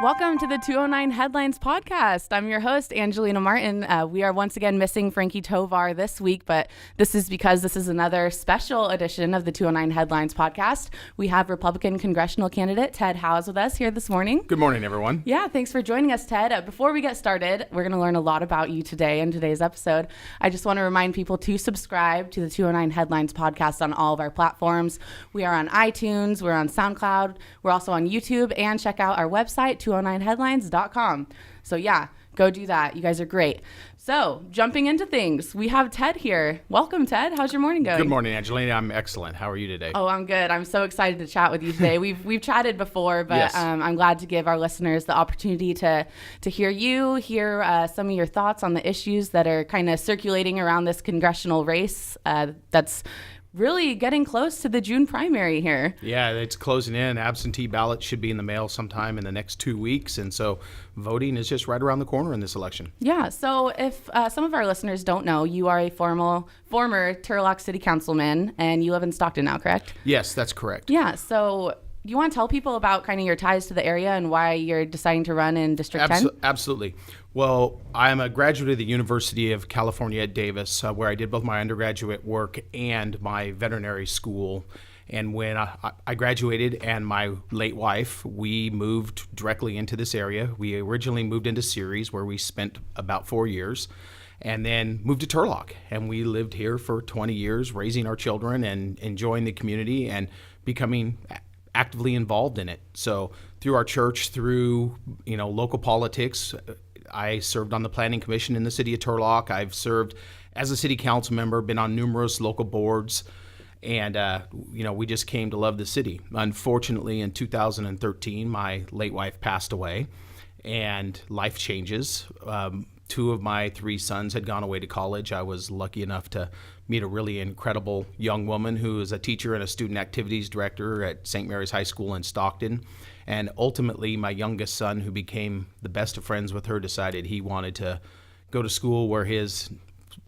Welcome to the 209 Headlines podcast. I'm your host, Angelina Martin. We are once again missing Frankie Tovar this week, but this is because this is another special edition of the 209 Headlines podcast. We have Republican congressional candidate Ted Howze with us here this morning. Good morning, everyone. Yeah, thanks for joining us, Ted. Before we get started, we're going to learn a lot about you today in today's episode. I just want to remind people to subscribe to the 209 Headlines podcast on all of our platforms. We are on iTunes, we're on SoundCloud, we're also on YouTube, and check out our website, 209headlines.com. So yeah, go do that. You guys are great. So jumping into things, we have Ted here. Welcome, Ted. How's your morning going? Good morning, Angelina. I'm excellent. How are you today? Oh, I'm good. I'm so excited to chat with you today. We've chatted before, but Yes. I'm glad to give our listeners the opportunity to hear you, hear some of your thoughts on the issues that are kind of circulating around this congressional race that's really getting close to the June primary here. Yeah, it's closing in. Absentee ballots should be in the mail sometime in the next 2 weeks. And so voting is just right around the corner in this election. Yeah. So if some of our listeners don't know, you are a former Turlock City Councilman and you live in Stockton now, correct? Yes, that's correct. Yeah. So you want to tell people about kind of your ties to the area and why you're deciding to run in District 10? Absolutely. Well, I'm a graduate of the University of California at Davis, where I did both my undergraduate work and my veterinary school. And when I graduated and my late wife, we moved directly into this area. We originally moved into Ceres, where we spent about 4 years, and then moved to Turlock. And we lived here for 20 years, raising our children and enjoying the community and becoming actively involved in it. So through our church, through local politics, I served on the Planning Commission in the city of Turlock. I've served as a city council member, been on numerous local boards, and we just came to love the city. Unfortunately, in 2013, my late wife passed away, and life changes. 2 of my 3 sons had gone away to college. I was lucky enough to meet a really incredible young woman who is a teacher and a student activities director at St. Mary's High School in Stockton. And ultimately, my youngest son, who became the best of friends with her, decided he wanted to go to school where his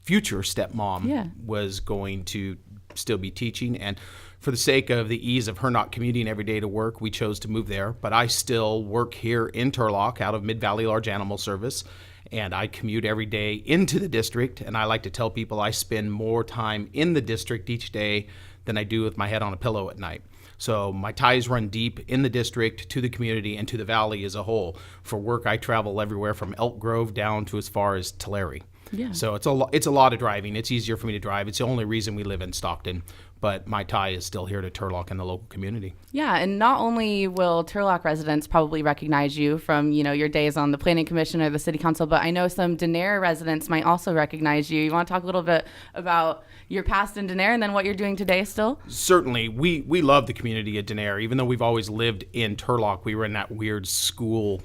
future stepmom was going to still be teaching. And for the sake of the ease of her not commuting every day to work, we chose to move there. But I still work here in Turlock out of Mid-Valley Large Animal Service. And I commute every day into the district, and I like to tell people I spend more time in the district each day than I do with my head on a pillow at night. So my ties run deep in the district, to the community, and to the valley as a whole. For work, I travel everywhere from Elk Grove down to as far as Tulare. Yeah. So it's a lot of driving. It's easier for me to drive. It's the only reason we live in Stockton. But my tie is still here to Turlock and the local community. Yeah, and not only will Turlock residents probably recognize you from, your days on the Planning Commission or the City Council, but I know some Denham residents might also recognize you. You want to talk a little bit about your past in Denham and then what you're doing today still? Certainly. We love the community of Denham. Even though we've always lived in Turlock, we were in that weird school,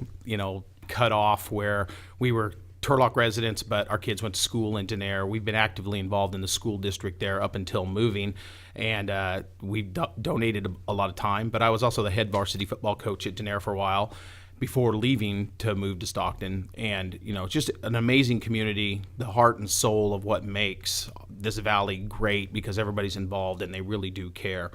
cut off where we were Turlock residents, but our kids went to school in Denham. We've been actively involved in the school district there up until moving, and we donated a lot of time. But I was also the head varsity football coach at Denham for a while before leaving to move to Stockton. And, it's just an amazing community, the heart and soul of what makes this valley great, because everybody's involved and they really do care.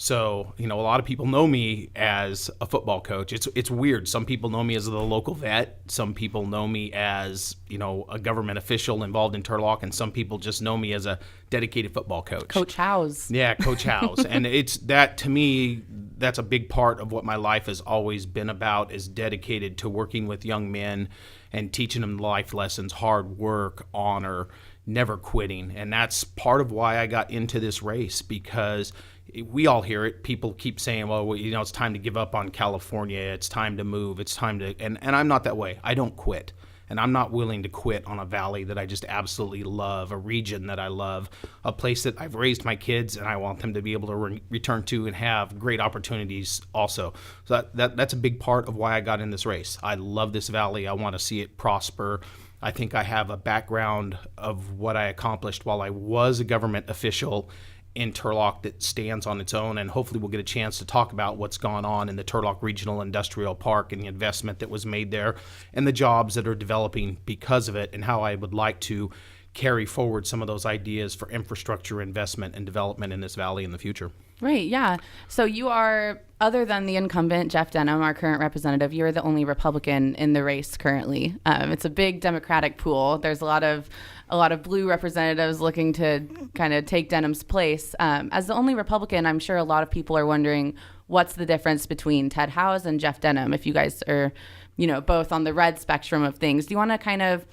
So, a lot of people know me as a football coach. It's weird. Some people know me as the local vet. Some people know me as, a government official involved in Turlock. And some people just know me as a dedicated football coach. Coach Howze. Yeah, Coach Howze. And it's that, to me, that's a big part of what my life has always been about, is dedicated to working with young men and teaching them life lessons, hard work, honor, never quitting. And that's part of why I got into this race, because we all hear it. People keep saying, well, it's time to give up on California. It's time to move. It's time to, and I'm not that way. I don't quit. And I'm not willing to quit on a valley that I just absolutely love, a region that I love, a place that I've raised my kids and I want them to be able to return to and have great opportunities also. So that's a big part of why I got in this race. I love this valley. I want to see it prosper. I think I have a background of what I accomplished while I was a government official in Turlock that stands on its own, and hopefully we'll get a chance to talk about what's gone on in the Turlock Regional Industrial Park and the investment that was made there and the jobs that are developing because of it, and how I would like to carry forward some of those ideas for infrastructure investment and development in this valley in the future. Right, yeah. So you are, other than the incumbent, Jeff Denham, our current representative, you're the only Republican in the race currently. It's a big Democratic pool. There's a lot of blue representatives looking to kind of take Denham's place. As the only Republican, I'm sure a lot of people are wondering what's the difference between Ted Howze and Jeff Denham, if you guys are, both on the red spectrum of things. Do you want to kind of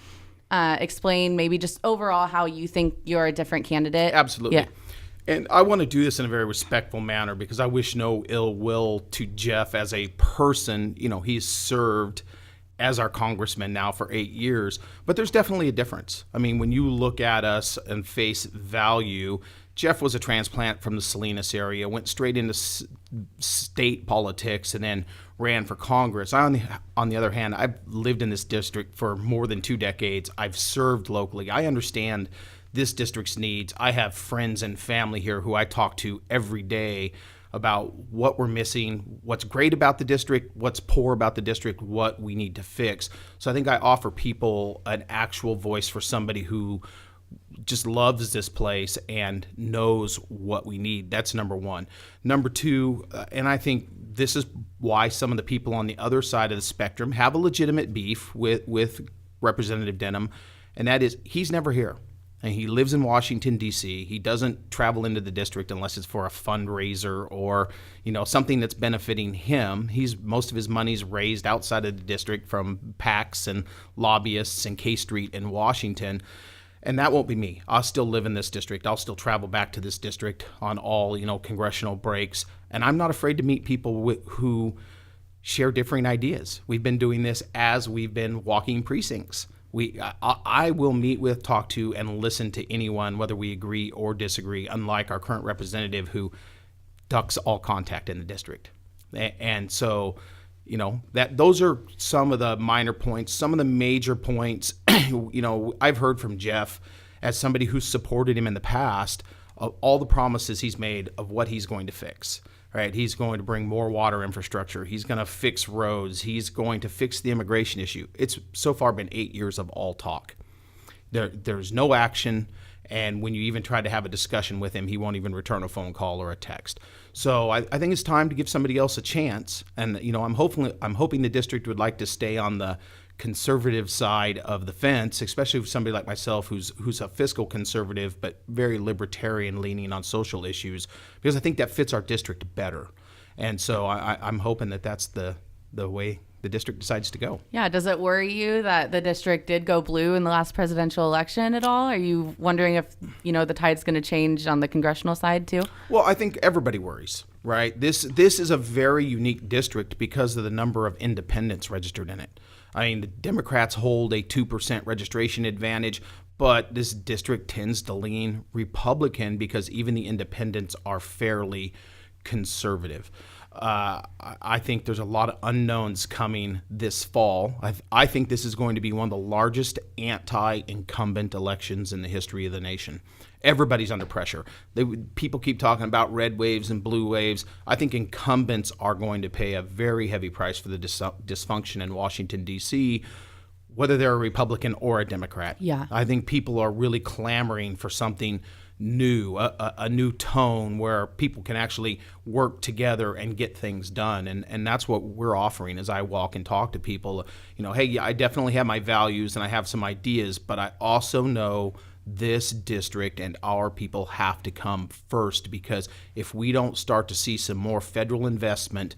explain maybe just overall how you think you're a different candidate? Absolutely. Yeah. And I want to do this in a very respectful manner because I wish no ill will to Jeff as a person. He's served as our congressman now for 8 years, but there's definitely a difference. I mean, when you look at us and face value, Jeff was a transplant from the Salinas area, went straight into state politics, and then ran for Congress. On the other hand, I've lived in this district for more than 2 decades. I've served locally. I understand this district's needs. I have friends and family here who I talk to every day about what we're missing, what's great about the district, what's poor about the district, what we need to fix. So I think I offer people an actual voice for somebody who just loves this place and knows what we need. That's number one. Number two, and I think this is why some of the people on the other side of the spectrum have a legitimate beef with Representative Denham, and that is he's never here. And he lives in Washington, D.C. He doesn't travel into the district unless it's for a fundraiser or, something that's benefiting him. Most of his money's raised outside of the district from PACs and lobbyists and K Street in Washington. And that won't be me. I'll still live in this district. I'll still travel back to this district on all, congressional breaks. And I'm not afraid to meet people who share differing ideas. We've been doing this as we've been walking precincts. I will meet with, talk to, and listen to anyone, whether we agree or disagree, unlike our current representative who ducks all contact in the district. And so, those are some of the minor points. Some of the major points, I've heard from Jeff as somebody who's supported him in the past, of all the promises he's made of what he's going to fix. Right, he's going to bring more water infrastructure. He's going to fix roads. He's going to fix the immigration issue. It's so far been 8 years of all talk. There's no action, and when you even try to have a discussion with him, he won't even return a phone call or a text. So I think it's time to give somebody else a chance. And I'm hoping the district would like to stay on the conservative side of the fence, especially for somebody like myself who's a fiscal conservative but very libertarian leaning on social issues, because I think that fits our district better. And so I'm hoping that that's the way the district decides to go. Yeah. Does it worry you that the district did go blue in the last presidential election at all? Are you wondering if, the tide's going to change on the congressional side too? Well, I think everybody worries, right? This is a very unique district because of the number of independents registered in it. I mean, the Democrats hold a 2% registration advantage, but this district tends to lean Republican because even the independents are fairly conservative. I think there's a lot of unknowns coming this fall. I think this is going to be one of the largest anti-incumbent elections in the history of the nation. Everybody's under pressure. People keep talking about red waves and blue waves. I think incumbents are going to pay a very heavy price for the dysfunction in Washington, D.C., whether they're a Republican or a Democrat. Yeah. I think people are really clamoring for something new, a new tone where people can actually work together and get things done. And that's what we're offering as I walk and talk to people. Hey, yeah, I definitely have my values and I have some ideas, but I also know this district and our people have to come first, because if we don't start to see some more federal investment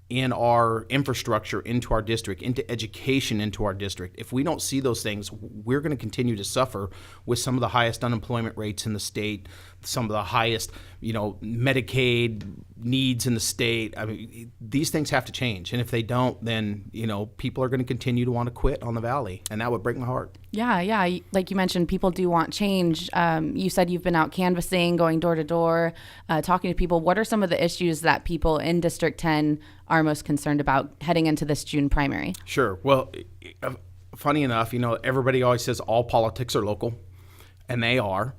in our infrastructure, into our district, into education, into our district, if we don't see those things, we're going to continue to suffer with some of the highest unemployment rates in the state, some of the highest, Medicaid needs in the state. I mean, these things have to change. And if they don't, then, people are going to continue to want to quit on the Valley. And that would break my heart. Yeah. Like you mentioned, people do want change. You said you've been out canvassing, going door to door, talking to people. What are some of the issues that people in District 10 are most concerned about heading into this June primary? Sure. Well, funny enough, everybody always says all politics are local, and they are.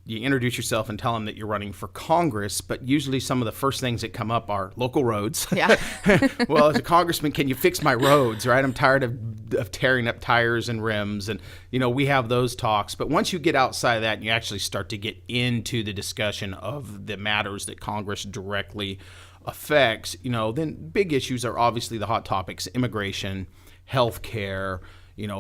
You introduce yourself and tell them that you're running for Congress, but usually some of the first things that come up are local roads. Yeah. Well, as a congressman, can you fix my roads, right? I'm tired of of tearing up tires and rims, and we have those talks. But once you get outside of that and you actually start to get into the discussion of the matters that Congress directly affects, then big issues are obviously the hot topics: immigration, health care.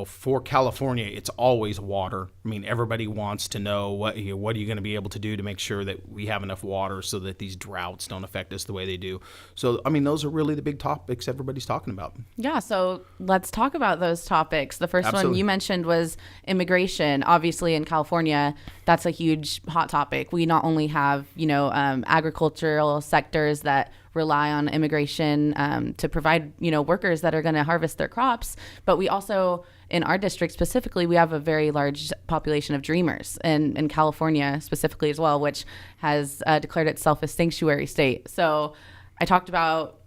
For California, it's always water. I mean, everybody wants to know what are you going to be able to do to make sure that we have enough water so that these droughts don't affect us the way they do. So, I mean, those are really the big topics everybody's talking about. Yeah, so let's talk about those topics. The first Absolutely. one you mentioned was immigration. Obviously, in California, that's a huge hot topic. We not only have, agricultural sectors that rely on immigration to provide, workers that are going to harvest their crops. But we also, in our district specifically, we have a very large population of dreamers, and in California specifically as well, which has declared itself a sanctuary state. So I talked about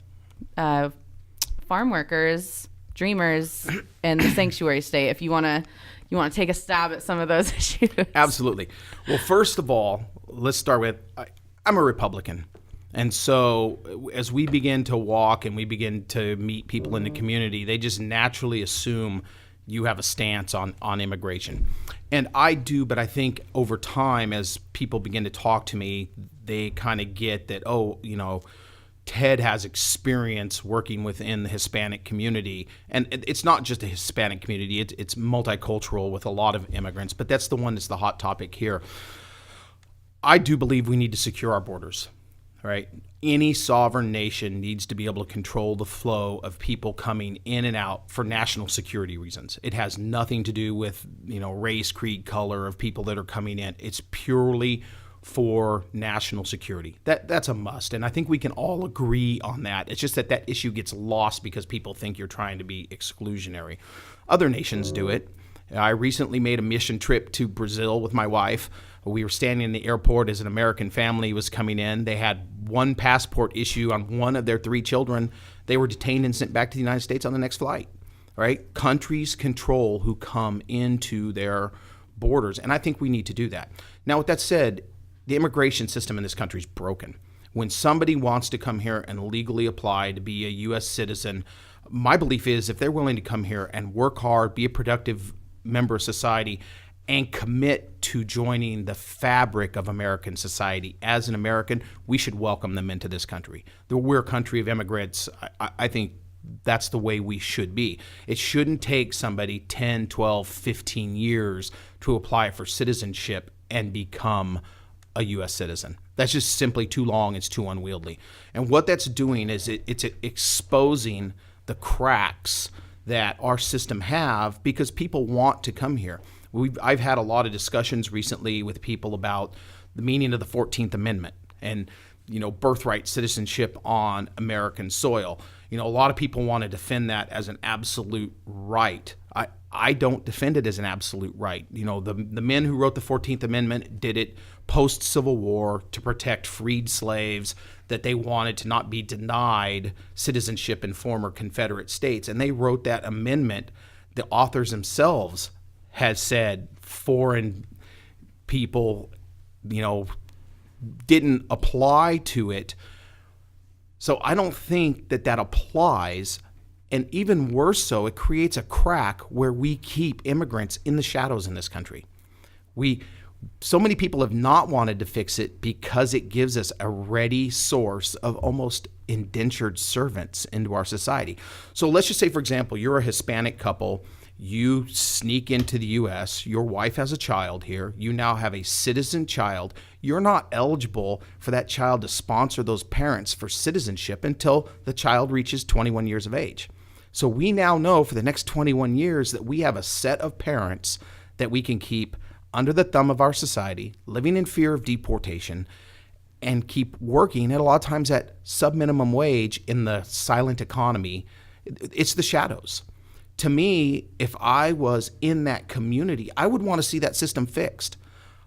farm workers, dreamers, and the sanctuary state. If you want to take a stab at some of those issues. Absolutely. Well, first of all, let's start with I'm a Republican. And so as we begin to walk and we begin to meet people in the community, they just naturally assume you have a stance on immigration. And I do, but I think over time, as people begin to talk to me, they kind of get that, Ted has experience working within the Hispanic community. And it's not just a Hispanic community, it's multicultural with a lot of immigrants, but that's the one that's the hot topic here. I do believe we need to secure our borders. Right? Any sovereign nation needs to be able to control the flow of people coming in and out for national security reasons. It has nothing to do with, race, creed, color of people that are coming in. It's purely for national security. That's a must. And I think we can all agree on that. It's just that issue gets lost because people think you're trying to be exclusionary. Other nations do it. I recently made a mission trip to Brazil with my wife. We were standing in the airport as an American family was coming in. They had one passport issue on one of their 3 children. They were detained and sent back to the United States on the next flight, right? Countries control who come into their borders, and I think we need to do that. Now, with that said, the immigration system in this country is broken. When somebody wants to come here and legally apply to be a U.S. citizen, my belief is if they're willing to come here and work hard, be a productive member of society, and commit to joining the fabric of American society. As an American, we should welcome them into this country. We're a country of immigrants. I think that's the way we should be. It shouldn't take somebody 10, 12, 15 years to apply for citizenship and become a U.S. citizen. That's just simply too long. It's too unwieldy. And what that's doing is it's exposing the cracks that our system have because people want to come here. I've had a lot of discussions recently with people about the meaning of the 14th Amendment and, birthright citizenship on American soil. A lot of people want to defend that as an absolute right. I don't defend it as an absolute right. The men who wrote the 14th Amendment did it post-Civil War to protect freed slaves that they wanted to not be denied citizenship in former Confederate states. And they wrote that amendment. The authors themselves has said foreign people, didn't apply to it. So I don't think that applies. And even worse so, it creates a crack where we keep immigrants in the shadows in this country. So many people have not wanted to fix it because it gives us a ready source of almost indentured servants into our society. So let's just say, for example, you're a Hispanic couple. You sneak into the U.S., your wife has a child here, you now have a citizen child. You're not eligible for that child to sponsor those parents for citizenship until the child reaches 21 years of age. So we now know for the next 21 years that we have a set of parents that we can keep under the thumb of our society, living in fear of deportation, and keep working at a lot of times at sub-minimum wage in the silent economy. It's the shadows. To me, if I was in that community, I would want to see that system fixed.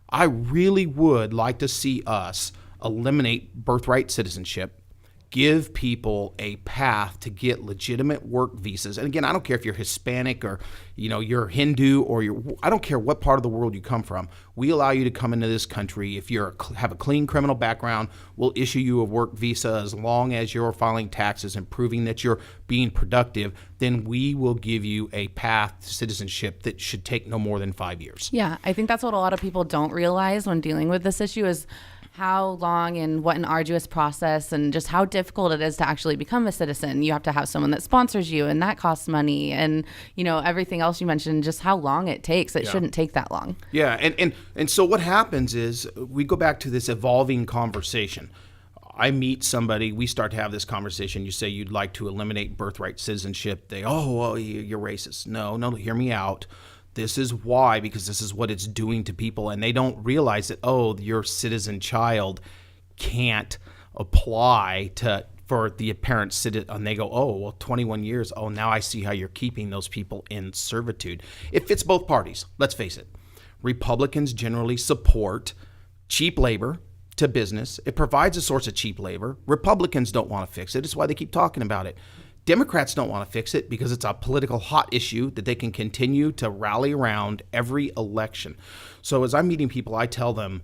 I really would like to see us eliminate birthright citizenship, give people a path to get legitimate work visas. And again, I don't care if you're Hispanic or, you're Hindu or I don't care what part of the world you come from. We allow you to come into this country. If you have a clean criminal background, we'll issue you a work visa as long as you're filing taxes and proving that you're being productive. Then we will give you a path to citizenship that should take no more than 5 years. Yeah, I think that's what a lot of people don't realize when dealing with this issue is how long and what an arduous process and just how difficult it is to actually become a citizen. You have to have someone that sponsors you, and that costs money, and everything else you mentioned, just how long it takes. It shouldn't take that long. Yeah, and so what happens is we go back to this evolving conversation. I meet somebody, we start to have this conversation. You say you'd like to eliminate birthright citizenship. They, you're racist. No, hear me out. This is why, because this is what it's doing to people, and they don't realize that, your citizen child can't apply for the apparent citizen, and they go, 21 years, now I see how you're keeping those people in servitude. It fits both parties, let's face it. Republicans generally support cheap labor to business. It provides a source of cheap labor. Republicans don't want to fix it. It's why they keep talking about it. Democrats don't want to fix it because it's a political hot issue that they can continue to rally around every election. So as I'm meeting people, I tell them,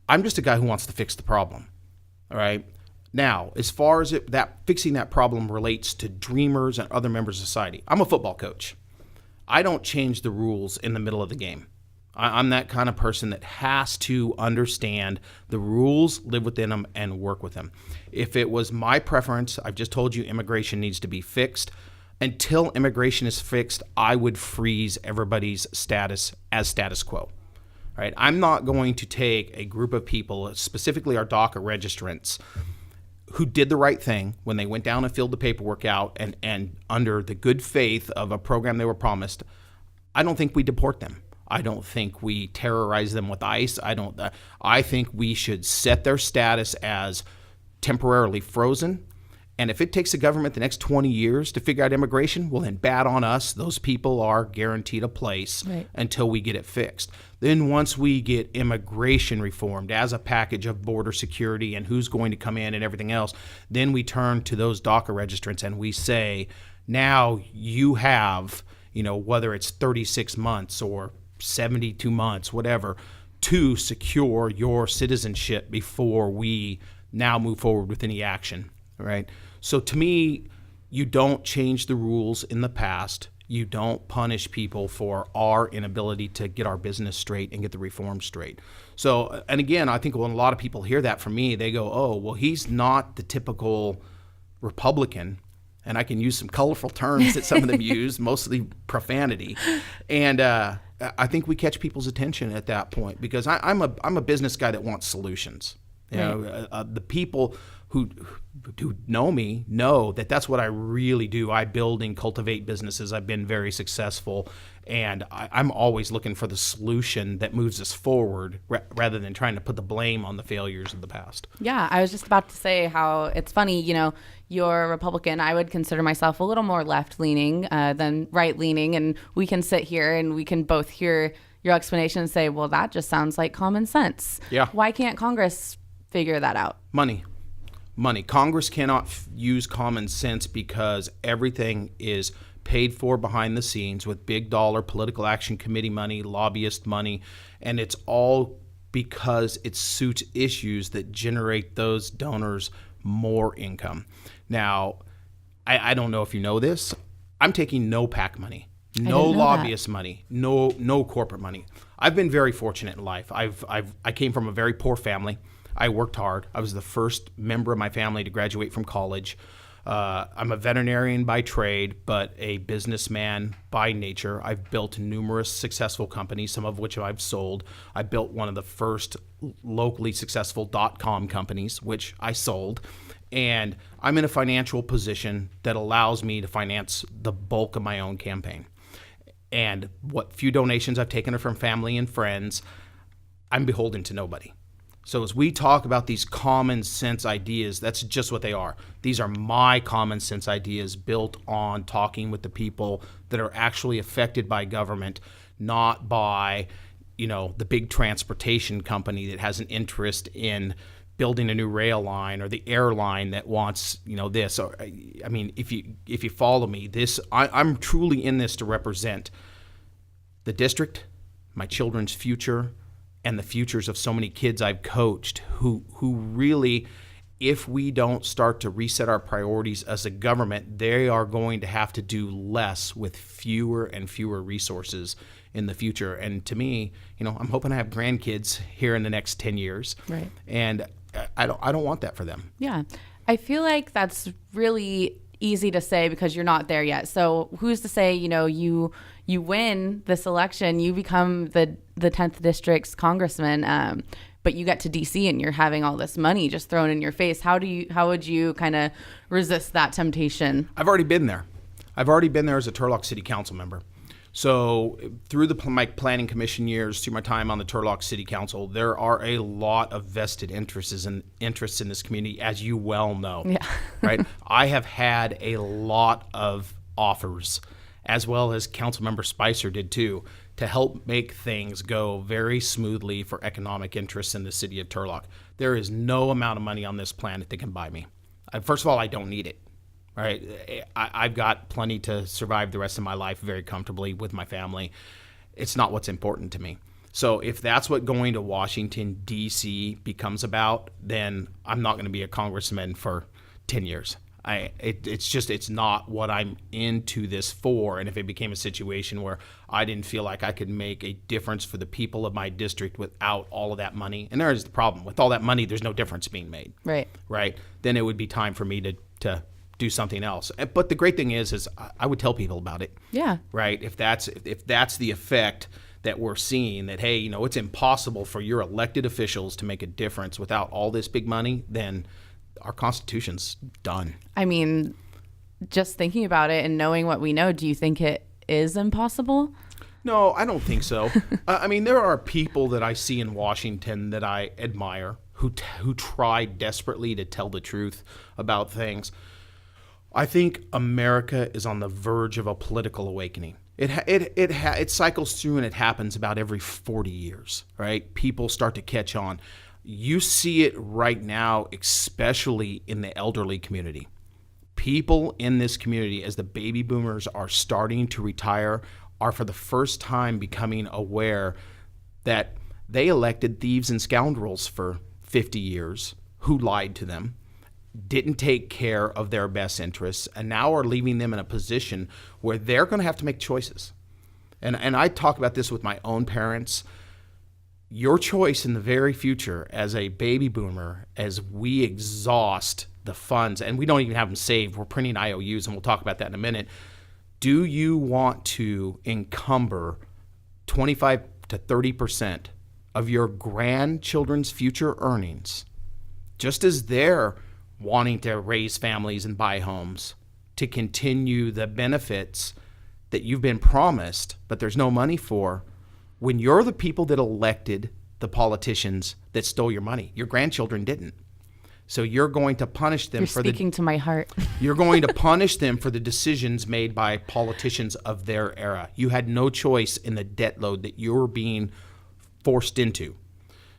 I'm just a guy who wants to fix the problem. All right. Now, as far as fixing that problem relates to dreamers and other members of society, I'm a football coach. I don't change the rules in the middle of the game. I'm that kind of person that has to understand the rules, live within them, and work with them. If it was my preference, I've just told you immigration needs to be fixed. Until immigration is fixed, I would freeze everybody's status as status quo. Right? I'm not going to take a group of people, specifically our DACA registrants, who did the right thing when they went down and filled the paperwork out and under the good faith of a program they were promised. I don't think we deport them. I don't think we terrorize them with ICE. I think we should set their status as temporarily frozen. And if it takes the government the next 20 years to figure out immigration, well, then bad on us. Those people are guaranteed a place until we get it fixed. Then once we get immigration reformed as a package of border security and who's going to come in and everything else, then we turn to those DACA registrants and we say, now you have, whether it's 36 months or 72 months, whatever, to secure your citizenship before we now move forward with any action, right? So to me, you don't change the rules in the past. You don't punish people for our inability to get our business straight and get the reform straight. So, and again, I think when a lot of people hear that from me, they go, he's not the typical Republican. And I can use some colorful terms that some of them use, mostly profanity. And I think we catch people's attention at that point because I'm a business guy that wants solutions. The people who know me know that that's what I really do. I build and cultivate businesses. I've been very successful, and I'm always looking for the solution that moves us forward rather than trying to put the blame on the failures of the past. Yeah, I was just about to say how it's funny, you're a Republican. I would consider myself a little more left-leaning than right-leaning, and we can sit here and we can both hear your explanation and say, well, that just sounds like common sense. Yeah. Why can't Congress figure that out? Money. Congress cannot use common sense because everything is paid for behind the scenes with big dollar political action committee money, lobbyist money, and it's all because it suits issues that generate those donors more income. Now, I don't know if you know this. I'm taking no PAC money, no lobbyist money, no corporate money. I've been very fortunate in life. I came from a very poor family. I worked hard. I was the first member of my family to graduate from college. I'm a veterinarian by trade, but a businessman by nature. I've built numerous successful companies, some of which I've sold. I built one of the first locally successful .com companies, which I sold. And I'm in a financial position that allows me to finance the bulk of my own campaign. And what few donations I've taken are from family and friends, I'm beholden to nobody. So as we talk about these common sense ideas, that's just what they are. These are my common sense ideas built on talking with the people that are actually affected by government, not by, the big transportation company that has an interest in building a new rail line or the airline that wants, this. Or, I mean, if you follow me, I'm truly in this to represent the district, my children's future, and the futures of so many kids I've coached who really, if we don't start to reset our priorities as a government, they are going to have to do less with fewer and fewer resources in the future. And to me, I'm hoping to have grandkids here in the next 10 years. Right. And I don't want that for them. Yeah. I feel like that's really easy to say because you're not there yet. So who's to say, you win this election, you become the 10th district's congressman, but you get to DC and you're having all this money just thrown in your face. How would you kind of resist that temptation? I've already been there. I've already been there as a Turlock City Council member. So through my planning commission years, through my time on the Turlock City Council, there are a lot of vested interests in this community, as you well know. Yeah. Right? I have had a lot of offers, as well as Councilmember Spicer did too, to help make things go very smoothly for economic interests in the city of Turlock. There is no amount of money on this planet that can buy me. First of all, I don't need it. Right, I've got plenty to survive the rest of my life very comfortably with my family. It's not what's important to me. So if that's what going to Washington, D.C. becomes about, then I'm not going to be a congressman for 10 years. It's not what I'm into this for. And if it became a situation where I didn't feel like I could make a difference for the people of my district without all of that money, and there is the problem. With all that money, there's no difference being made. Right? Then it would be time for me to do something else. But the great thing is I would tell people about it. Yeah. Right. If that's the effect that we're seeing, that, hey, it's impossible for your elected officials to make a difference without all this big money, then our Constitution's done. I mean, just thinking about it and knowing what we know, do you think it is impossible? No, I don't think so. I mean, there are people that I see in Washington that I admire who try desperately to tell the truth about things. I think America is on the verge of a political awakening. It cycles through and it happens about every 40 years, right? People start to catch on. You see it right now, especially in the elderly community. People in this community, as the baby boomers are starting to retire, are for the first time becoming aware that they elected thieves and scoundrels for 50 years who lied to them, didn't take care of their best interests, and now are leaving them in a position where they're going to have to make choices. And I talk about this with my own parents. Your choice in the very future as a baby boomer, as we exhaust the funds, and we don't even have them saved, we're printing IOUs, and we'll talk about that in a minute. Do you want to encumber 25 to 30% of your grandchildren's future earnings, just as they're wanting to raise families and buy homes, to continue the benefits that you've been promised, but there's no money for, when you're the people that elected the politicians that stole your money? Your grandchildren didn't. So you're going to punish them You're speaking to my heart. You're going to punish them for the decisions made by politicians of their era. You had no choice in the debt load that you're being forced into.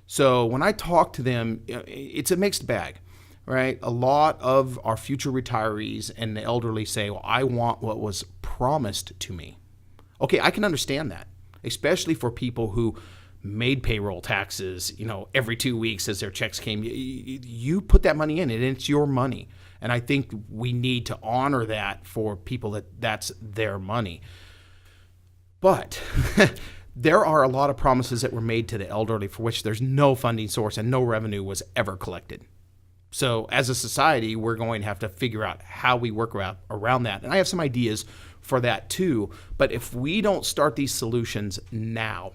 So when I talk to them, it's a mixed bag. Right? A lot of our future retirees and the elderly say, well, I want what was promised to me. Okay, I can understand that, especially for people who made payroll taxes, every 2 weeks as their checks came. You put that money in, and it's your money. And I think we need to honor that for people that's their money. But there are a lot of promises that were made to the elderly for which there's no funding source and no revenue was ever collected. So as a society, we're going to have to figure out how we work around that. And I have some ideas for that too. But if we don't start these solutions now,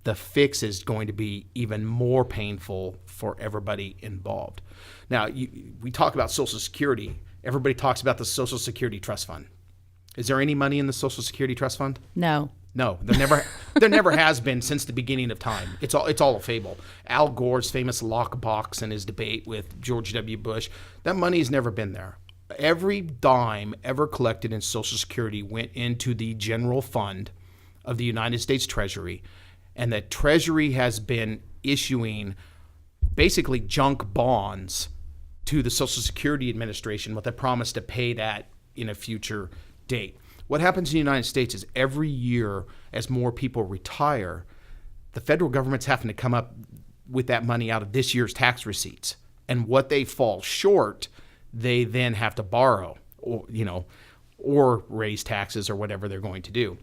the fix is going to be even more painful for everybody involved. Now, we talk about Social Security. Everybody talks about the Social Security Trust Fund. Is there any money in the Social Security Trust Fund? No. No, there never has been since the beginning of time. It's all a fable. Al Gore's famous lockbox and his debate with George W. Bush, that money's never been there. Every dime ever collected in Social Security went into the general fund of the United States Treasury, and the Treasury has been issuing basically junk bonds to the Social Security Administration with a promise to pay that in a future date. What happens in the United States is every year as more people retire, the federal government's having to come up with that money out of this year's tax receipts. And what they fall short, they then have to borrow or raise taxes or whatever they're going to do.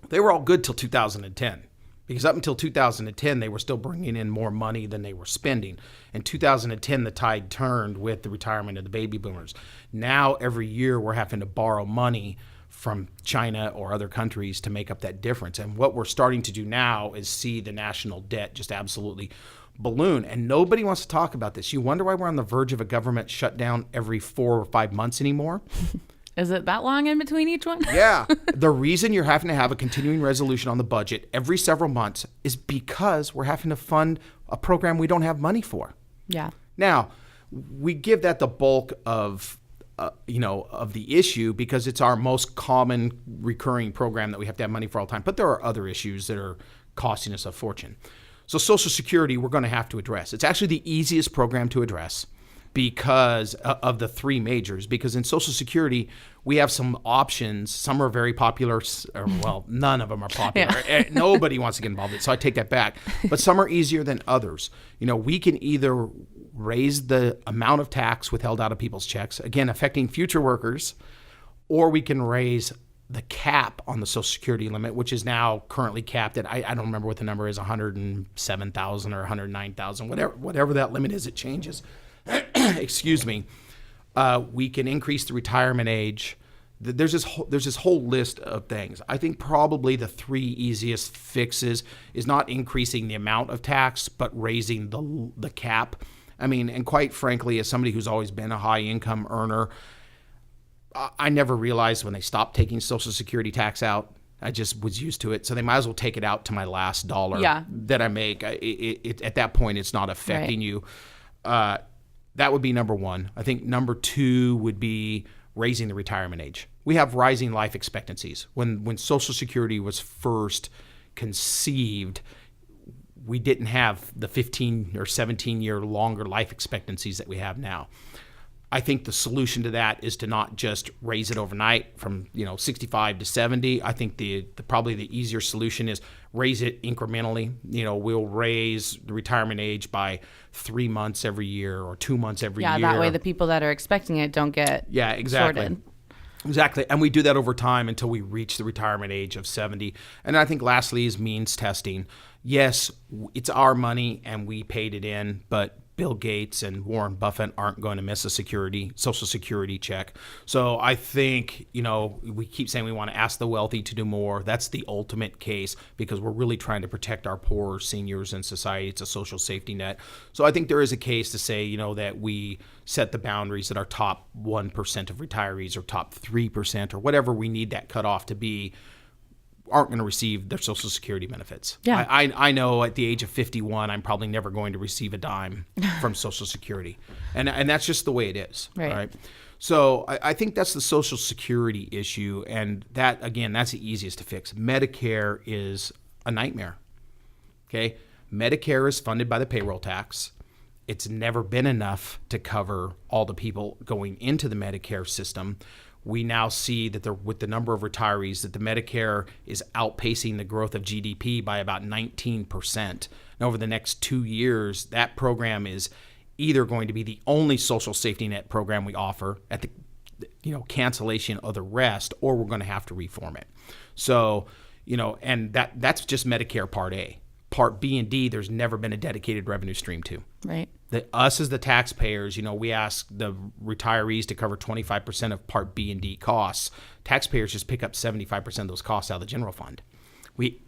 They were all good till 2010. Because up until 2010, they were still bringing in more money than they were spending. In 2010, the tide turned with the retirement of the baby boomers. Now, every year, we're having to borrow money from China or other countries to make up that difference. And what we're starting to do now is see the national debt just absolutely balloon. And nobody wants to talk about this. You wonder why we're on the verge of a government shutdown every 4 or 5 months anymore? Is it that long in between each one? Yeah. The reason you're having to have a continuing resolution on the budget every several months is because we're having to fund a program we don't have money for. Yeah. Now, we give that the bulk of the issue because it's our most common recurring program that we have to have money for all the time. But there are other issues that are costing us a fortune. So Social Security, we're going to have to address. It's actually the easiest program to address because of the three majors. Because in Social Security, we have some options. Some are very popular. Well, none of them are popular. Yeah. Nobody wants to get involved in it, so I take that back. But some are easier than others. We can either raise the amount of tax withheld out of people's checks, again, affecting future workers, or we can raise the cap on the Social Security limit, which is now currently capped at, I don't remember what the number is, 107,000 or 109,000, whatever that limit is, it changes. Excuse me. We can increase the retirement age. There's this whole list of things. I think probably the three easiest fixes is not increasing the amount of tax, but raising the cap. I mean, and quite frankly, as somebody who's always been a high income earner, I never realized when they stopped taking Social Security tax out. I just was used to it. So they might as well take it out to my last dollar that I make. At that point, it's not affecting you. That would be number one. I think number two would be raising the retirement age. We have rising life expectancies. When Social Security was first conceived, we didn't have the 15 or 17-year longer life expectancies that we have now. I think the solution to that is to not just raise it overnight from 65 to 70. I think probably the easier solution is raise it incrementally. We'll raise the retirement age by 3 months every year or 2 months every year. Yeah, that way the people that are expecting it don't get shorted. Exactly. And we do that over time until we reach the retirement age of 70. And I think lastly is means testing. Yes, it's our money and we paid it in, but Bill Gates and Warren Buffett aren't going to miss a Social Security check. So I think, we keep saying we want to ask the wealthy to do more. That's the ultimate case because we're really trying to protect our poor seniors in society. It's a social safety net. So I think there is a case to say, that we set the boundaries that our top 1% of retirees or top 3% or whatever we need that cutoff to be aren't going to receive their Social Security benefits. Yeah. I know at the age of 51, I'm probably never going to receive a dime from Social Security. And that's just the way it is. Right? So I think that's the Social Security issue. And that, again, that's the easiest to fix. Medicare is a nightmare. Okay? Medicare is funded by the payroll tax. It's never been enough to cover all the people going into the Medicare system. We now see that with the number of retirees, that the Medicare is outpacing the growth of GDP by about 19%. And over the next 2 years, that program is either going to be the only social safety net program we offer at the cancellation of the rest, or we're going to have to reform it. So, and that's just Medicare Part A. Part B and D, there's never been a dedicated revenue stream to. Right. Us as the taxpayers, we ask the retirees to cover 25% of Part B and D costs. Taxpayers just pick up 75% of those costs out of the general fund. We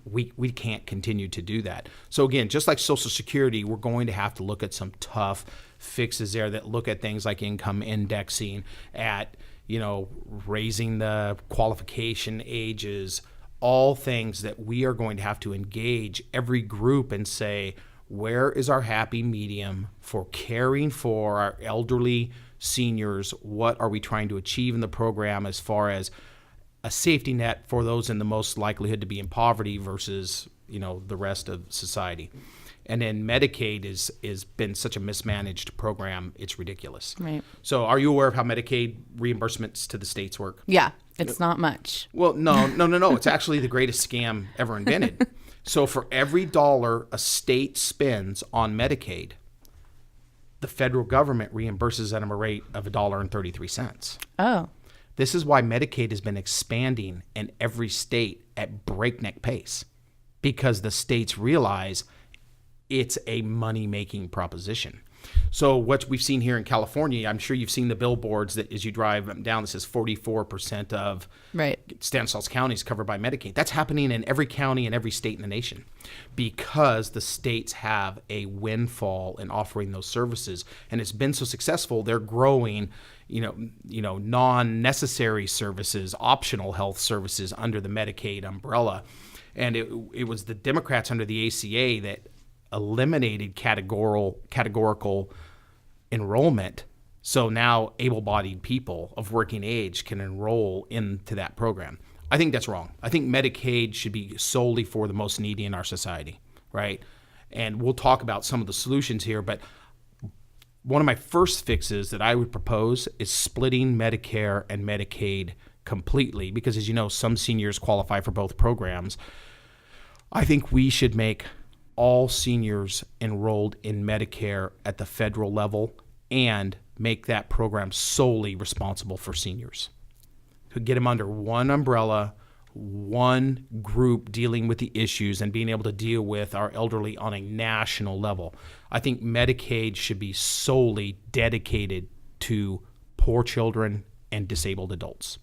can't continue to do that. So again, just like Social Security, we're going to have to look at some tough fixes there that look at things like income indexing, at raising the qualification ages, all things that we are going to have to engage every group and say, where is our happy medium for caring for our elderly seniors? What are we trying to achieve in the program as far as a safety net for those in the most likelihood to be in poverty versus, the rest of society? And then Medicaid is been such a mismanaged program, it's ridiculous. Right. So are you aware of how Medicaid reimbursements to the states work? Yeah, it's not much. Well, no. It's actually the greatest scam ever invented. So for every dollar a state spends on Medicaid, the federal government reimburses at a rate of $1.33. Oh. This is why Medicaid has been expanding in every state at breakneck pace, because the states realize it's a money-making proposition. So what we've seen here in California, I'm sure you've seen the billboards that as you drive down, this is 44% of Stanislaus County is covered by Medicaid. That's happening in every county and every state in the nation because the states have a windfall in offering those services. And it's been so successful, they're growing non-necessary services, optional health services under the Medicaid umbrella. And it was the Democrats under the ACA that eliminated categorical enrollment. So now able-bodied people of working age can enroll into that program. I think that's wrong. I think Medicaid should be solely for the most needy in our society, right? And we'll talk about some of the solutions here, but one of my first fixes that I would propose is splitting Medicare and Medicaid completely, because as you know, some seniors qualify for both programs. I think we should make all seniors enrolled in Medicare at the federal level and make that program solely responsible for seniors. To get them under one umbrella, one group dealing with the issues and being able to deal with our elderly on a national level. I think Medicaid should be solely dedicated to poor children and disabled adults,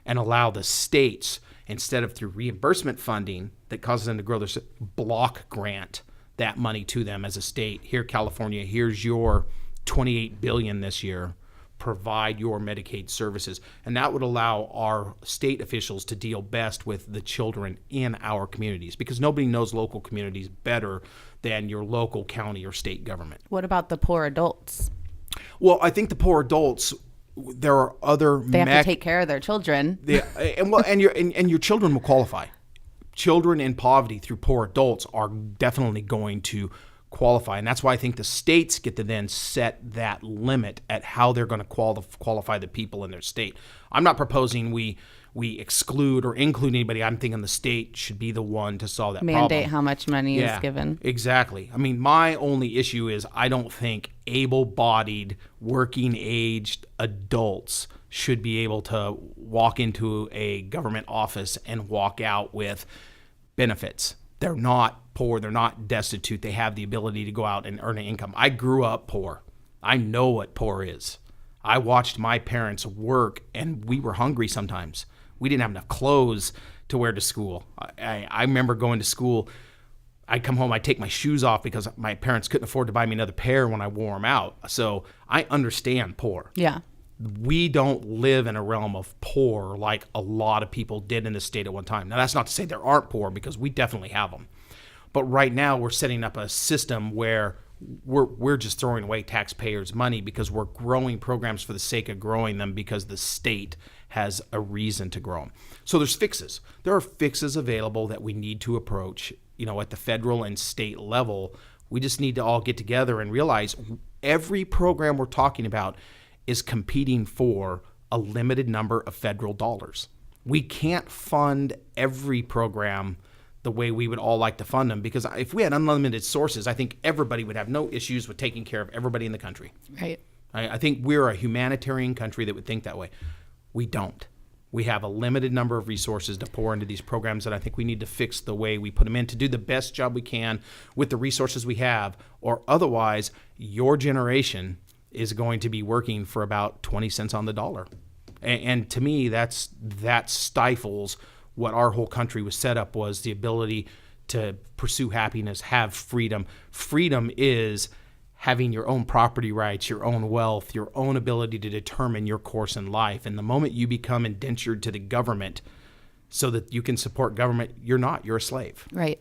and allow the states, instead of through reimbursement funding that causes them to grow their block grant that money to them as a state. Here, California, here's your $28 billion this year. Provide your Medicaid services. And that would allow our state officials to deal best with the children in our communities, because nobody knows local communities better than your local county or state government. What about the poor adults? Well, I think the poor adults, there are other... They have to take care of their children. And your children will qualify. Children in poverty through poor adults are definitely going to qualify. And that's why I think the states get to then set that limit at how they're going to qualify the people in their state. I'm not proposing we exclude or include anybody. I'm thinking the state should be the one to solve that problem. Mandate how much money is given. Exactly. I mean, my only issue is I don't think able-bodied, working-aged adults should be able to walk into a government office and walk out with benefits. They're not poor. They're not destitute. They have the ability to go out and earn an income. I grew up poor. I know what poor is. I watched my parents work, and we were hungry sometimes. We didn't have enough clothes to wear to school. I remember going to school. I'd come home, I'd take my shoes off because my parents couldn't afford to buy me another pair when I wore them out. So I understand poor. Yeah. We don't live in a realm of poor like a lot of people did in the state at one time. Now, that's not to say there aren't poor, because we definitely have them. But right now, we're setting up a system where we're just throwing away taxpayers' money because we're growing programs for the sake of growing them because the state has a reason to grow them. So there's fixes. There are fixes available that we need to approach, at the federal and state level. We just need to all get together and realize every program we're talking about is competing for a limited number of federal dollars. We can't fund every program the way we would all like to fund them, because if we had unlimited sources, I think everybody would have no issues with taking care of everybody in the country. Right. I think we're a humanitarian country that would think that way. We don't. We have a limited number of resources to pour into these programs, and I think we need to fix the way we put them in to do the best job we can with the resources we have, or otherwise your generation is going to be working for about 20 cents on the dollar. And to me, that stifles what our whole country was set up, was the ability to pursue happiness, have freedom. Freedom is having your own property rights, your own wealth, your own ability to determine your course in life. And the moment you become indentured to the government so that you can support government, you're a slave. Right.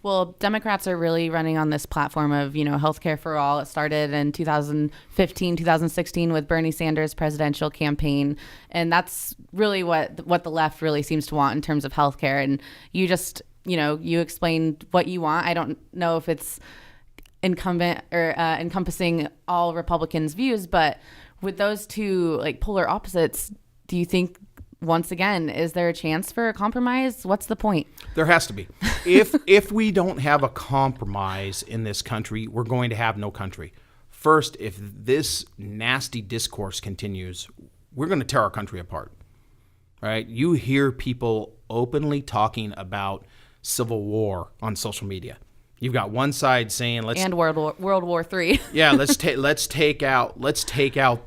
Well, Democrats are really running on this platform of, healthcare for all. It started in 2015, 2016 with Bernie Sanders' presidential campaign. And that's really what the left really seems to want in terms of healthcare. And you just, you explained what you want. I don't know if it's incumbent or encompassing all Republicans' views, but with those two like polar opposites, do you think once again is there a chance for a compromise? What's the point? There has to be. If we don't have a compromise in this country, we're going to have no country. First, if this nasty discourse continues, we're going to tear our country apart. Right? You hear people openly talking about civil war on social media. You've got one side saying and World War III. Yeah, let's take out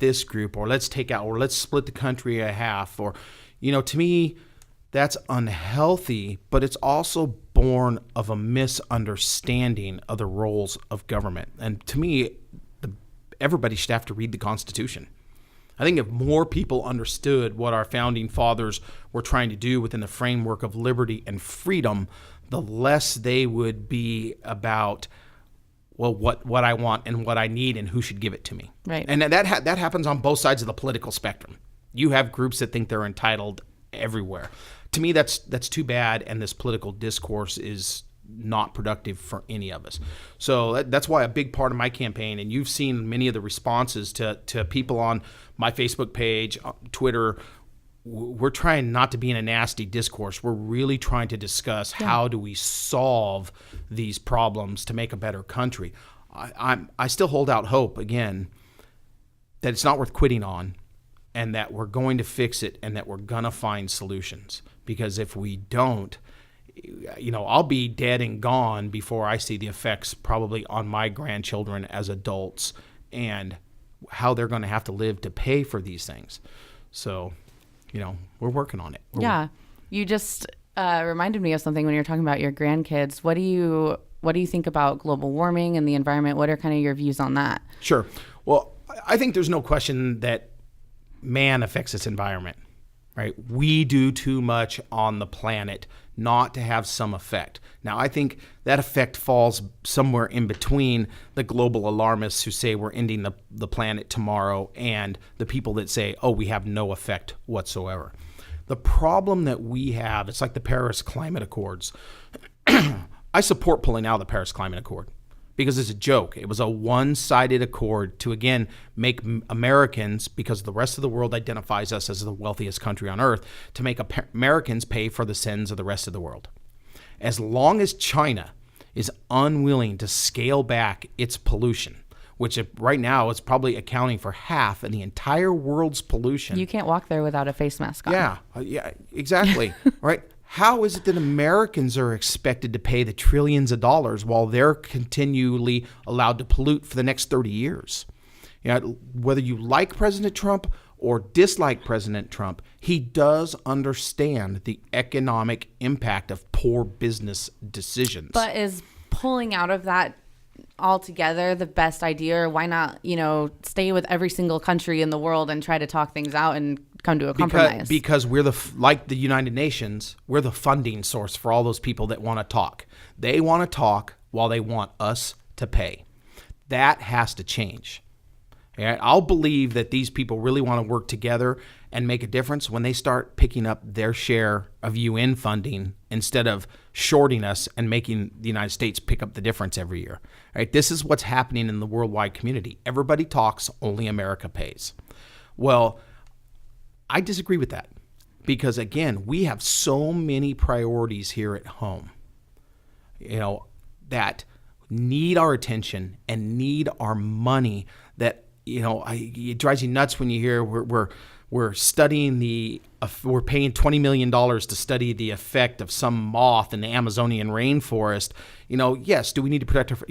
this group, or let's split the country in half, or to me that's unhealthy, but it's also born of a misunderstanding of the roles of government. And to me, everybody should have to read the Constitution. I think if more people understood what our founding fathers were trying to do within the framework of liberty and freedom, the less they would be about, well, what I want and what I need and who should give it to me. Right. And that happens on both sides of the political spectrum. You have groups that think they're entitled everywhere. To me, that's too bad, and this political discourse is not productive for any of us. So that's why a big part of my campaign, and you've seen many of the responses to people on my Facebook page, Twitter, we're trying not to be in a nasty discourse. We're really trying to discuss how do we solve these problems to make a better country. I still hold out hope, again, that it's not worth quitting on, and that we're going to fix it, and that we're going to find solutions. Because if we don't, I'll be dead and gone before I see the effects probably on my grandchildren as adults and how they're going to have to live to pay for these things. So, we're working on it. You just reminded me of something when you were talking about your grandkids. What do you think about global warming and the environment? What are kind of your views on that? Sure. Well, I think there's no question that man affects its environment, right? We do too much on the planet not to have some effect. Now, I think that effect falls somewhere in between the global alarmists who say we're ending the planet tomorrow and the people that say, oh, we have no effect whatsoever. The problem that we have, it's like the Paris Climate Accords. I support pulling out of the Paris Climate Accord because it's a joke. It was a one-sided accord to, again, make Americans, because the rest of the world identifies us as the wealthiest country on earth, to make Americans pay for the sins of the rest of the world. As long as China is unwilling to scale back its pollution, which right now is probably accounting for half of the entire world's pollution. You can't walk there without a face mask on. Yeah, exactly. Right. How is it that Americans are expected to pay the trillions of dollars while they're continually allowed to pollute for the next 30 years? Whether you like President Trump or dislike President Trump, he does understand the economic impact of poor business decisions. But is pulling out of that altogether the best idea, or why not, stay with every single country in the world and try to talk things out and come to a compromise? Because we're like the United Nations, we're the funding source for all those people that want to talk. They want to talk while they want us to pay. That has to change. Right? I'll believe that these people really want to work together and make a difference when they start picking up their share of UN funding instead of shorting us and making the United States pick up the difference every year. Right? This is what's happening in the worldwide community. Everybody talks, only America pays. Well, I disagree with that because, again, we have so many priorities here at home, that need our attention and need our money that, it drives you nuts when you hear we're studying we're paying $20 million to study the effect of some moth in the Amazonian rainforest. Yes, do we need to protect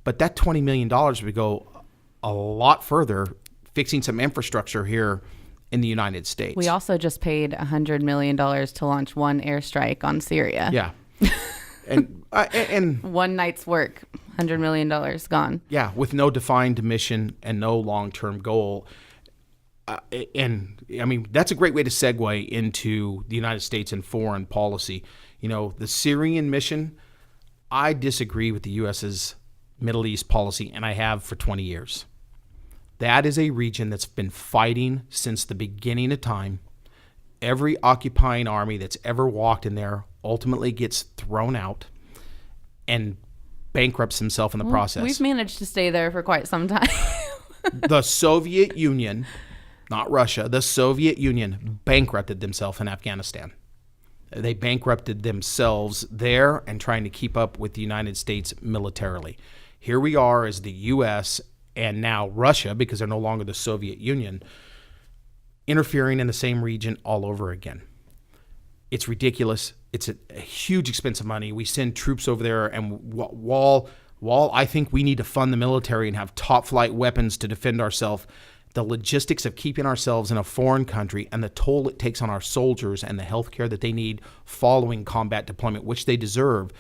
but that $20 million would go a lot further fixing some infrastructure here in the United States. We also just paid $100 million to launch one airstrike on Syria. Yeah. And one night's work, $100 million gone. Yeah, with no defined mission and no long-term goal. And I mean, that's a great way to segue into the United States and foreign policy. The Syrian mission, I disagree with the U.S.'s Middle East policy, and I have for 20 years. That is a region that's been fighting since the beginning of time. Every occupying army that's ever walked in there ultimately gets thrown out and bankrupts himself in the process. We've managed to stay there for quite some time. The Soviet Union, not Russia, the Soviet Union bankrupted themselves in Afghanistan. They bankrupted themselves there and trying to keep up with the United States militarily. Here we are as the U.S. and now Russia, because they're no longer the Soviet Union, interfering in the same region all over again. It's ridiculous. It's a huge expense of money. We send troops over there, and while I think we need to fund the military and have top flight weapons to defend ourselves, the logistics of keeping ourselves in a foreign country and the toll it takes on our soldiers and the health care that they need following combat deployment, which they deserve,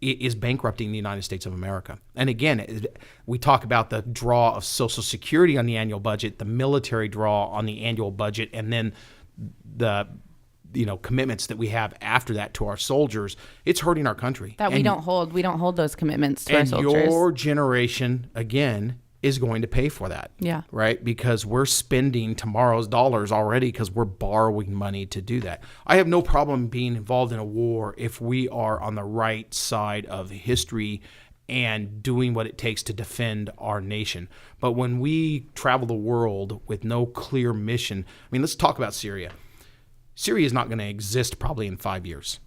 is bankrupting the United States of America. And again, we talk about the draw of Social Security on the annual budget, the military draw on the annual budget, and then the commitments that we have after that to our soldiers. It's hurting our country. That we don't hold those commitments to our soldiers. And your generation, again, is going to pay for that. Yeah. Right? Because we're spending tomorrow's dollars already because we're borrowing money to do that. I have no problem being involved in a war if we are on the right side of history and doing what it takes to defend our nation. But when we travel the world with no clear mission, let's talk about Syria. Syria is not going to exist probably in 5 years.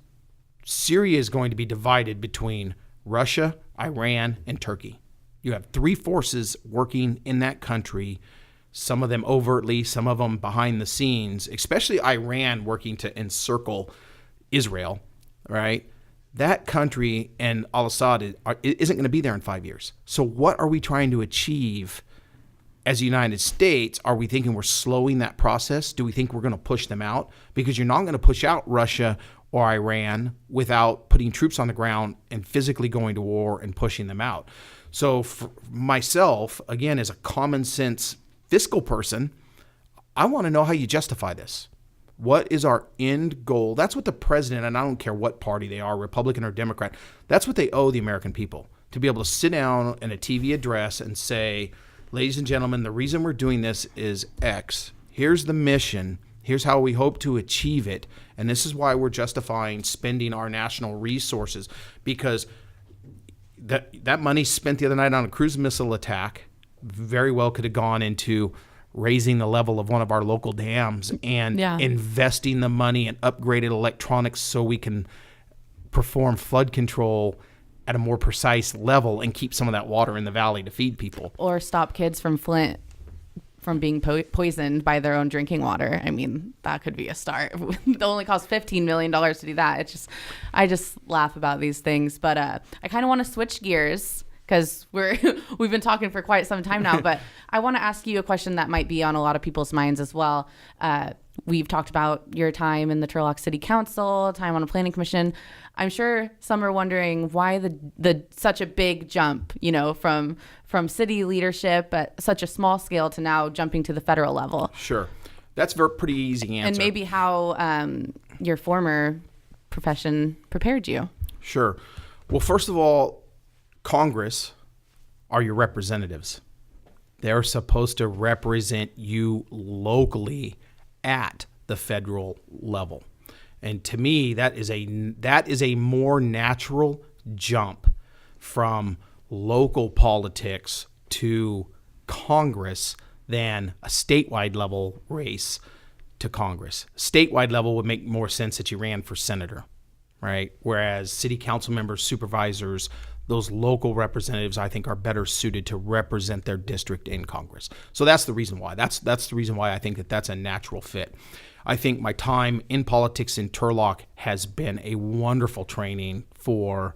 Syria is going to be divided between Russia, Iran, and Turkey. You have three forces working in that country, some of them overtly, some of them behind the scenes, especially Iran working to encircle Israel, right? That country and al-Assad isn't going to be there in 5 years. So what are we trying to achieve as the United States? Are we thinking we're slowing that process? Do we think we're going to push them out? Because you're not going to push out Russia or Iran without putting troops on the ground and physically going to war and pushing them out. So for myself, again, as a common sense fiscal person, I want to know how you justify this. What is our end goal? That's what the president, and I don't care what party they are, Republican or Democrat, that's what they owe the American people, to be able to sit down in a TV address and say, ladies and gentlemen, the reason we're doing this is X. Here's the mission. Here's how we hope to achieve it. And this is why we're justifying spending our national resources, because that money spent the other night on a cruise missile attack very well could have gone into raising the level of one of our local dams and investing the money in upgraded electronics so we can perform flood control at a more precise level and keep some of that water in the valley to feed people. Or stop kids from Flint from being poisoned by their own drinking water. That could be a start. It only costs $15 million to do that. I just laugh about these things. But I kind of want to switch gears because we've been talking for quite some time now. But I want to ask you a question that might be on a lot of people's minds as well. We've talked about your time in the Turlock City Council, time on a planning commission. I'm sure some are wondering why the such a big jump, from city leadership at such a small scale to now jumping to the federal level. Sure. That's pretty easy answer. And maybe how your former profession prepared you. Sure. Well, first of all, Congress are your representatives. They're supposed to represent you locally at the federal level. And to me, that is a more natural jump from local politics to Congress than a statewide level race to Congress. Statewide level would make more sense that you ran for senator, right? Whereas city council members, supervisors, those local representatives, I think, are better suited to represent their district in Congress. So that's the reason why. That's the reason why I think that that's a natural fit. I think my time in politics in Turlock has been a wonderful training for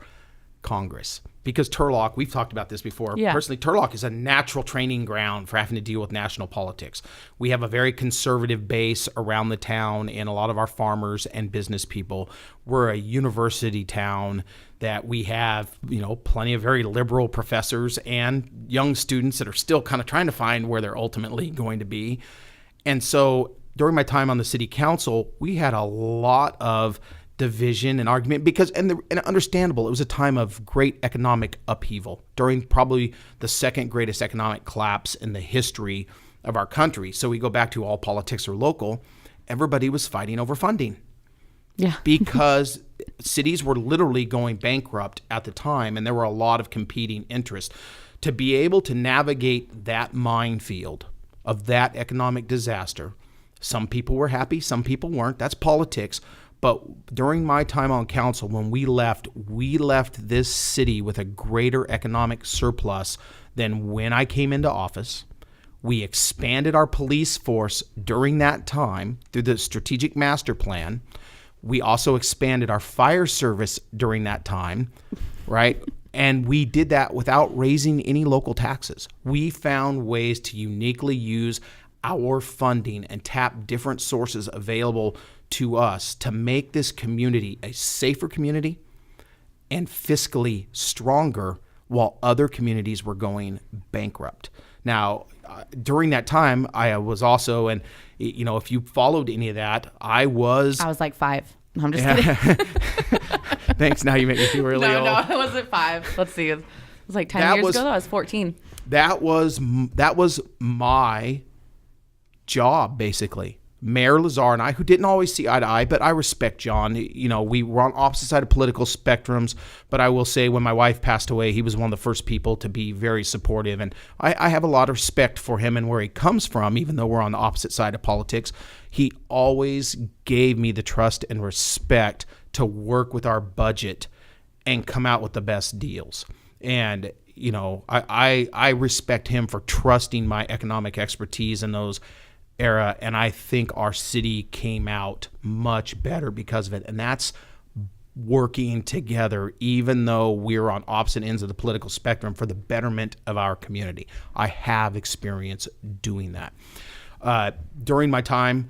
Congress. Because Turlock, we've talked about this before. Yeah. Personally, Turlock is a natural training ground for having to deal with national politics. We have a very conservative base around the town and a lot of our farmers and business people. We're a university town that we have, plenty of very liberal professors and young students that are still kind of trying to find where they're ultimately going to be. And so during my time on the city council, we had a lot of division and argument and understandable. It was a time of great economic upheaval during probably the second greatest economic collapse in the history of our country. So we go back to all politics are local. Everybody was fighting over funding. Yeah. Because cities were literally going bankrupt at the time, and there were a lot of competing interests. To be able to navigate that minefield of that economic disaster, some people were happy, some people weren't. That's politics. But during my time on council, when we left this city with a greater economic surplus than when I came into office. We expanded our police force during that time through the strategic master plan. We also expanded our fire service during that time, right? And we did that without raising any local taxes. We found ways to uniquely use our funding and tap different sources available to us to make this community a safer community and fiscally stronger while other communities were going bankrupt. Now, during that time, I was also, and if you followed any of that, I was like 5. No, I'm just kidding. Thanks. Now you make me feel really old. No, I wasn't 5. Let's see. It was like 10 years ago. I was 14. That was my job, basically. Mayor Lazar and I, who didn't always see eye to eye, but I respect John. We were on opposite side of political spectrums, but I will say when my wife passed away, he was one of the first people to be very supportive. And I have a lot of respect for him and where he comes from, even though we're on the opposite side of politics. He always gave me the trust and respect to work with our budget and come out with the best deals. And, I respect him for trusting my economic expertise in those era, and I think our city came out much better because of it. And that's working together, even though we're on opposite ends of the political spectrum, for the betterment of our community. I have experience doing that. During my time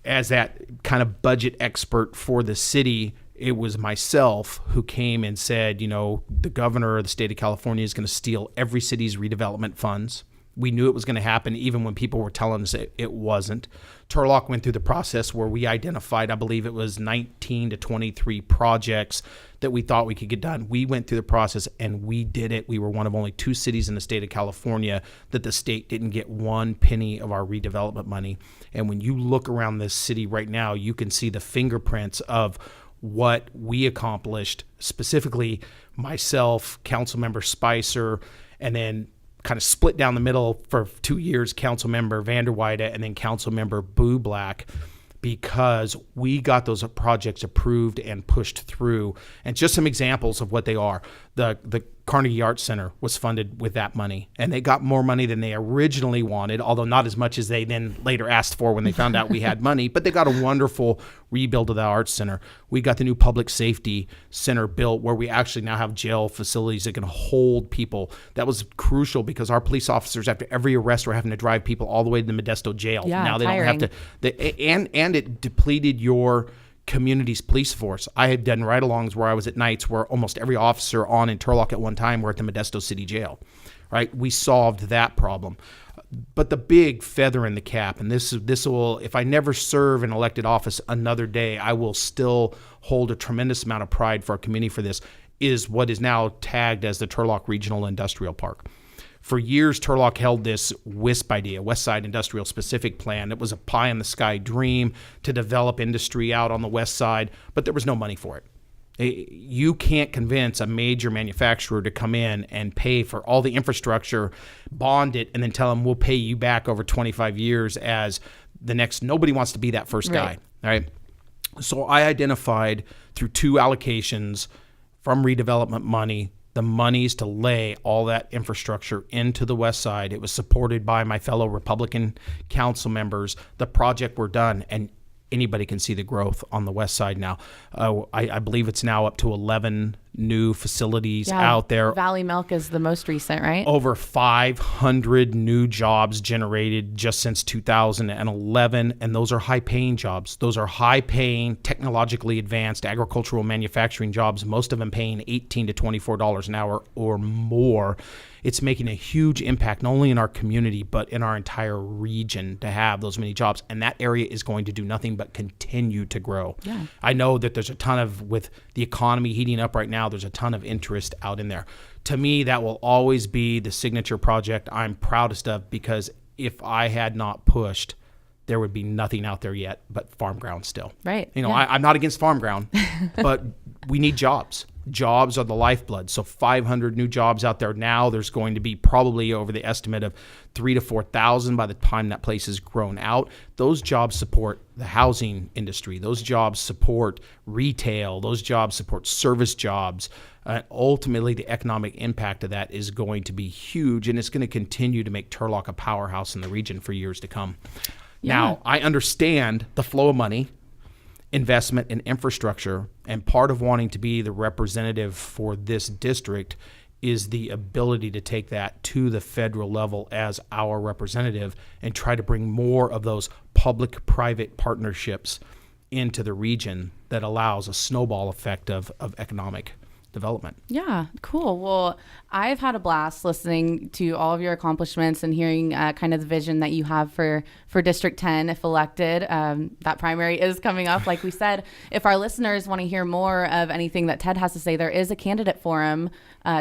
as that kind of budget expert for the city, it was myself who came and said, the governor of the state of California is going to steal every city's redevelopment funds. We knew it was going to happen even when people were telling us it wasn't. Turlock went through the process where we identified, I believe it was 19 to 23 projects that we thought we could get done. We went through the process and we did it. We were one of only 2 cities in the state of California that the state didn't get 1 penny of our redevelopment money. And when you look around this city right now, you can see the fingerprints of what we accomplished, specifically myself, Councilmember Spicer, and then kind of split down the middle for 2 years, Councilmember Vanderweide and then Councilmember Bublak, because we got those projects approved and pushed through. And just some examples of what they are. The Carnegie Arts Center was funded with that money, and they got more money than they originally wanted, although not as much as they then later asked for when they found out we had money, but they got a wonderful rebuild of the Arts Center. We got the new Public Safety Center built where we actually now have jail facilities that can hold people. That was crucial because our police officers, after every arrest, were having to drive people all the way to the Modesto jail. Yeah, now they tiring. don't have to, and it depleted your community's police force. I had done ride-alongs where I was at nights where almost every officer on in Turlock at one time were at the Modesto City Jail, right? We solved that problem. But the big feather in the cap, and this will, if I never serve an elected office another day, I will still hold a tremendous amount of pride for our community for this, is what is now tagged as the Turlock Regional Industrial Park. For years, Turlock held this WISP idea, West Side Industrial Specific Plan. It was a pie-in-the-sky dream to develop industry out on the west side, but there was no money for it. You can't convince a major manufacturer to come in and pay for all the infrastructure, bond it, and then tell them we'll pay you back over 25 years as the next. Nobody wants to be that first guy, right? So I identified through 2 allocations from redevelopment money the monies to lay all that infrastructure into the west side. It was supported by my fellow Republican council members. The project were done, and anybody can see the growth on the west side now. I believe it's now up to 11 new facilities out there. Valley Milk is the most recent, right? Over 500 new jobs generated just since 2011, and those are high-paying jobs. Those are high-paying, technologically advanced agricultural manufacturing jobs, most of them paying $18 to $24 an hour or more. It's making a huge impact, not only in our community, but in our entire region to have those many jobs. And that area is going to do nothing but continue to grow. Yeah. I know that there's a ton of, with the economy heating up right now, there's a ton of interest out in there. To me, that will always be the signature project I'm proudest of, because if I had not pushed there would be nothing out there yet but farm ground still. Right. You know, I'm not against farm ground, but we need jobs. Jobs are the lifeblood. So 500 new jobs out there now. There's going to be probably over the estimate of 3,000 to 4,000 by the time that place is grown out. Those jobs support the housing industry. Those jobs support retail. Those jobs support service jobs. Ultimately, the economic impact of that is going to be huge, and it's going to continue to make Turlock a powerhouse in the region for years to come. Yeah. Now, I understand the flow of money, investment in infrastructure, and part of wanting to be the representative for this district is the ability to take that to the federal level as our representative and try to bring more of those public-private partnerships into the region that allows a snowball effect of economic development. Yeah, cool. Well, I've had a blast listening to all of your accomplishments and hearing kind of the vision that you have for District 10 if elected. That primary is coming up, like we said. If our listeners want to hear more of anything that Ted has to say, there is a candidate forum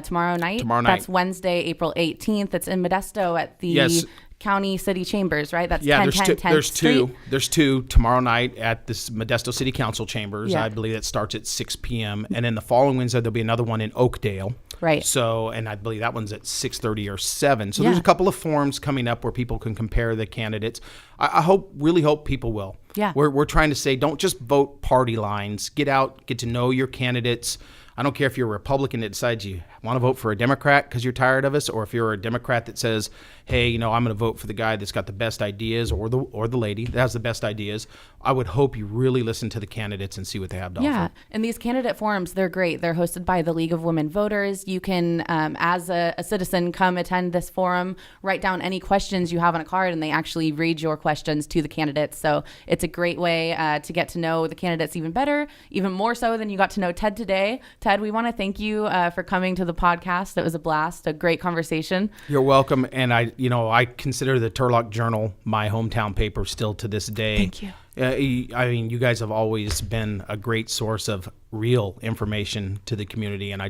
tomorrow night. That's Wednesday, April 18th. It's in Modesto at the County City Chambers, right? That's 1010 10th Street. There's two tomorrow night at this Modesto City Council Chambers. Yeah. I believe it starts at 6 p.m. And then the following Wednesday, there'll be another one in Oakdale. Right. So, and I believe that one's at 6:30 or 7. So there's a couple of forums coming up where people can compare the candidates. I really hope people will. Yeah. We're trying to say, don't just vote party lines. Get out, get to know your candidates. I don't care if you're a Republican that decides you want to vote for a Democrat because you're tired of us, or if you're a Democrat that says, hey, you know, I'm going to vote for the guy that's got the best ideas, or the lady that has the best ideas. I would hope you really listen to the candidates and see what they have to offer. Yeah, and these candidate forums, they're great. They're hosted by the League of Women Voters. You can, as a citizen, come attend this forum, write down any questions you have on a card, and they actually read your questions to the candidates. So it's a great way to get to know the candidates even better, even more so than you got to know Ted today. Ted, we want to thank you for coming to the podcast. It was a blast, a great conversation. You're welcome. And I consider the Turlock Journal my hometown paper still to this day. Thank you. I mean, you guys have always been a great source of real information to the community, and I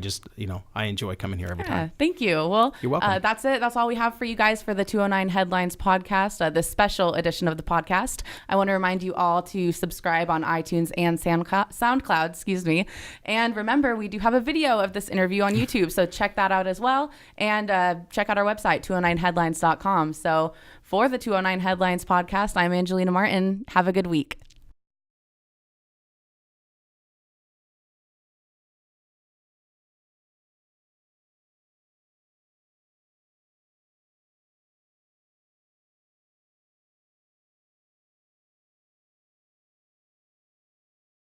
enjoy coming here every time. Thank you. Well, you're welcome. That's it. That's all we have for you guys for the 209 Headlines podcast, this special edition of the podcast. I want to remind you all to subscribe on iTunes and SoundCloud, And remember, we do have a video of this interview on YouTube, so check that out as well. And check out our website, 209headlines.com. So for the 209 Headlines podcast, I'm Angelina Martin. Have a good week.